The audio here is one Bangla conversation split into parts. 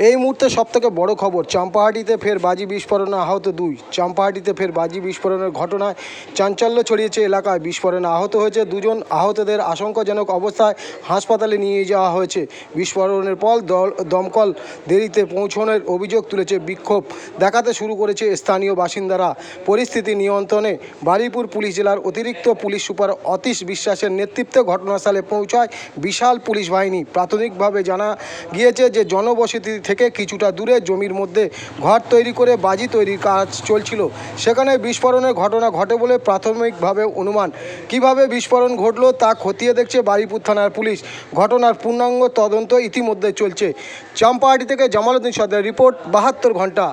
এই মুহূর্তে সবথেকে বড় খবর, চাম্পাহাটিতে ফের বাজি বিস্ফোরণে আহত 2। চাম্পাহাটিতে ফের বাজি বিস্ফোরণের ঘটনায় চাঞ্চল্য ছড়িয়েছে এলাকায়। বিস্ফোরণে আহত হয়েছে 2 জন। আহতদের আশঙ্কাজনক অবস্থায় হাসপাতালে নিয়ে যাওয়া হয়েছে। বিস্ফোরণের পর দমকল দেরিতে পৌঁছানোর অভিযোগ তুলেছে। বিক্ষোভ দেখাতে শুরু করেছে স্থানীয় বাসিন্দারা। পরিস্থিতি নিয়ন্ত্রণে বারুইপুর পুলিশ জেলার অতিরিক্ত পুলিশ সুপার অতীশ বিশ্বাসের নেতৃত্বে ঘটনাস্থলে পৌঁছায় বিশাল পুলিশ বাহিনী। প্রাথমিকভাবে জানা গিয়েছে যে জনবসতি থেকে কিছুটা দূরে জমির মধ্যে ঘর তৈরি করে বাজি তৈরির কাজ চলছিল। সেখানে বিস্ফোরণের ঘটনা ঘটে বলে প্রাথমিকভাবে অনুমান। কিভাবে বিস্ফোরণ ঘটলো তা খতিয়ে দেখছে বারুইপুর থানার পুলিশ। ঘটনার পূর্ণাঙ্গ তদন্ত ইতিমধ্যে চলছে। চাম্পাহাটি থেকে জামালউদ্দিন সর্দারের রিপোর্ট, 72 ঘন্টা।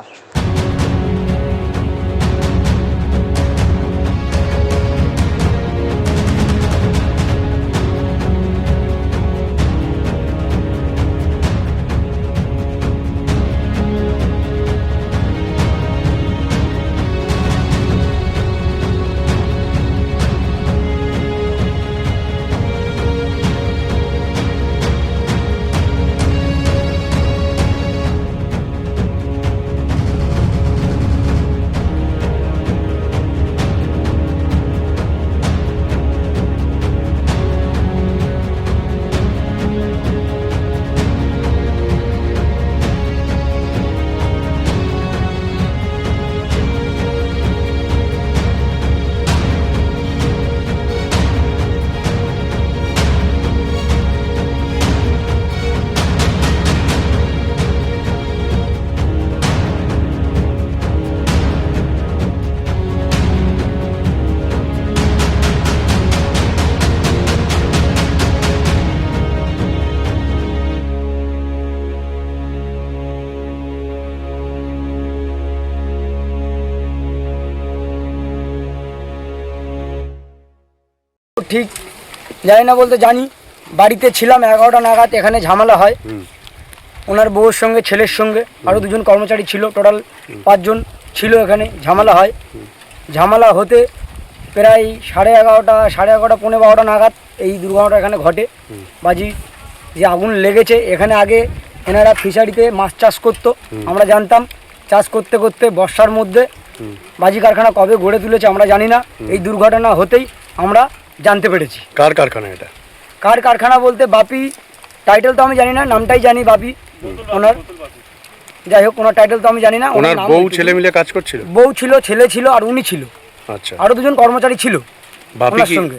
ঠিক জানি না বলতে জানি, বাড়িতে ছিলাম 11টা নাগাদ। এখানে ঝামেলা হয় ওনার বউয়ের সঙ্গে, ছেলের সঙ্গে, আরও 2 জন কর্মচারী ছিল, টোটাল 5 জন ছিল। এখানে ঝামেলা হয়। ঝামেলা হতে প্রায় 11:30 পৌনে 12টা নাগাদ এই দুর্ঘটনা এখানে ঘটে। বাজি যে আগুন লেগেছে, এখানে আগে এনারা ফিশারিতে মাছ চাষ করতো, আমরা জানতাম। চাষ করতে করতে বর্ষার মধ্যে বাজি কারখানা কবে গড়ে তুলেছে আমরা জানি না। এই দুর্ঘটনা হতেই আমরা জানতে পেরেছি। কার কারখানা এটা? কার কারখানা বলতে বাপি, টাইটেল তো আমি জানি না, নামটাই জানি বাপি ওনার। যাই হোক, ওনার টাইটেল তো আমি জানি না। ওনার বউ ছেলে মিলে কাজ করছিল? বউ ছিল, ছেলে ছিল, আর উনি ছিল। আচ্ছা। আরো 2 জন কর্মচারী ছিল ওনার সঙ্গে।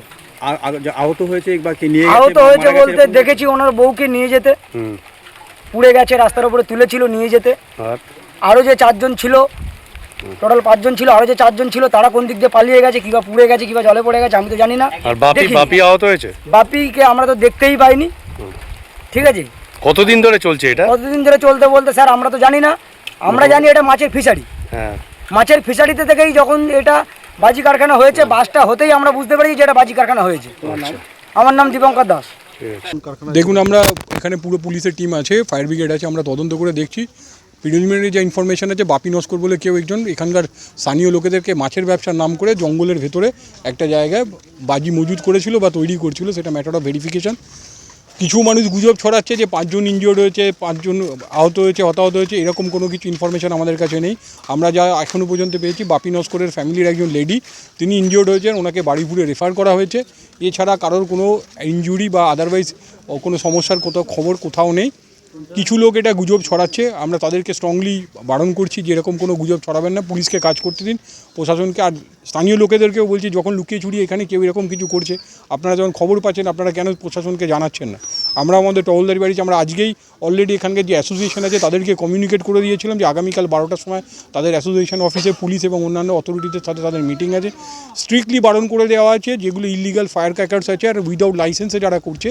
আহত হয়েছে বা কি নিয়ে আহত হয়েছে বলতে দেখেছি ওনার বউকে নিয়ে যেতে, পুড়ে গেছে, রাস্তার উপরে তুলেছিল নিয়ে যেতে। আরো যে 4 জন ছিল, টোটাল 5 জন ছিল, আরো যে 4 জন ছিল তারা কোন দিক দিয়ে পালিয়ে গেছে, কিংবা পুড়ে গেছে, কিংবা জলে পড়ে গেছে, আমি তো জানি না। আর বাপি আহত হয়েছে? বাপিকে আমরা তো দেখতেই পাইনি। ঠিক আছে। কতদিন ধরে চলছে এটা? কতদিন ধরে চলতে বলতে স্যার আমরা তো জানি না। আমরা জানি এটা মাছের ফিশারি। হ্যাঁ, মাছের ফিশারিতে থেকেই যখন এটা বাজি কারখানা হয়েছে, বাসটা হতেই আমরা বুঝতে পারি যে এটা বাজি কারখানা হয়েছে। আমার নাম দীপঙ্কর দাস। দেখুন, আমরা এখানে পুরো পুলিশের টিম আছে, ফায়ার ব্রিগেড আছে, আমরা তদন্ত করে দেখছি। প্রিলিমিনারি যে ইনফরমেশন আছে, বাপি নস্কর বলে কেউ একজন এখানকার স্থানীয় লোকেদেরকে মাছের ব্যবসার নাম করে জঙ্গলের ভেতরে একটা জায়গায় বাজি মজুত করেছিল বা তৈরি করছিল, সেটা ম্যাটার অফ ভেরিফিকেশন। কিছু মানুষ গুজব ছড়াচ্ছে যে 5 জন ইনজিওর্ড হয়েছে, 5 জন আহত হয়েছে, হতাহত হয়েছে, এরকম কোনো কিছু ইনফরমেশন আমাদের কাছে নেই। আমরা যা এখনও পর্যন্ত পেয়েছি, বাপি নস্করের ফ্যামিলির একজন লেডি, তিনি ইনজিওর্ড হয়েছেন, ওনাকে বারুইপুরে রেফার করা হয়েছে। এছাড়া কারোর কোনো ইনজুরি বা আদারওয়াইজ কোনো সমস্যার খবর কোথাও নেই। কিছু লোক এটা গুজব ছড়াচ্ছে, আমরা তাদেরকে স্ট্রংলি বারণ করছি যে এরকম কোনো গুজব ছড়াবেন না, পুলিশকে কাজ করতে দিন, প্রশাসনকে। আর স্থানীয় লোকেদেরকেও বলছি, যখন লুকিয়ে চুরিয়ে এখানে কেউ এরকম কিছু করছে, আপনারা যখন খবর পাচ্ছেন, আপনারা কেন প্রশাসনকে জানাচ্ছেন না? আমরা আমাদের টহলদারি বাড়িতে আমরা আজকেই অলরেডি এখানকার যে অ্যাসোসিয়েশন আছে তাদেরকে কমিউনিকেট করে দিয়েছিলাম যে আগামীকাল 12টার সময় তাদের অ্যাসোসিয়েশন অফিসে পুলিশ এবং অন্যান্য অথরিটিদের সাথে তাদের মিটিং আছে। স্ট্রিক্টলি বারণ করে দেওয়া আছে যেগুলো ইলিগাল ফায়ার ক্র্যাকার্স আছে আর উইদাউট লাইসেন্সে যারা করছে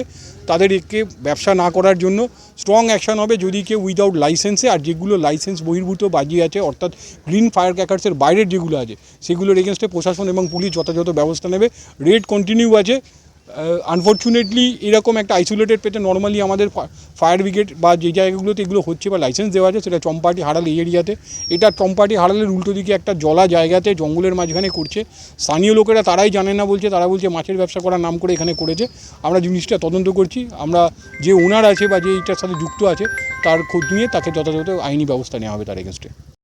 তাদেরকে ব্যবসা না করার জন্য স্ট্রং অ্যাকশন হবে। যদি কেউ উইদাউট লাইসেন্সে আর যেগুলো লাইসেন্স বহির্ভূত বাজি আছে, অর্থাৎ গ্রিন ফায়ার ক্র্যাকার্সের বাইরের যেগুলো আছে, সেগুলোর এগেনস্টে প্রশাসন এবং পুলিশ যথাযথ ব্যবস্থা নেবে। রেড কন্টিনিউ আছে, আনফর্চুনেটলি এরকম একটা আইসোলেটেড পেতে নর্মালি আমাদের ফায়ার ব্রিগেড বা যে জায়গাগুলোতে এগুলো হচ্ছে বা লাইসেন্স দেওয়া আছে সেটা চম্পাহাটি হারাল এই এরিয়াতে। এটা চম্পাহাটি হারালের উল্টো দিকে একটা জলা জায়গাতে জঙ্গলের মাঝখানে করছে। স্থানীয় লোকেরা তারাই জানে না বলছে, তারা বলছে মাছের ব্যবসা করার নাম করে এখানে করেছে। আমরা জিনিসটা তদন্ত করছি, আমরা যে ওনার আছে বা যে এইটার সাথে যুক্ত আছে তার খোঁজ নিয়ে তাকে যথাযথ আইনি ব্যবস্থা নেওয়া হবে তার এগেনস্টে।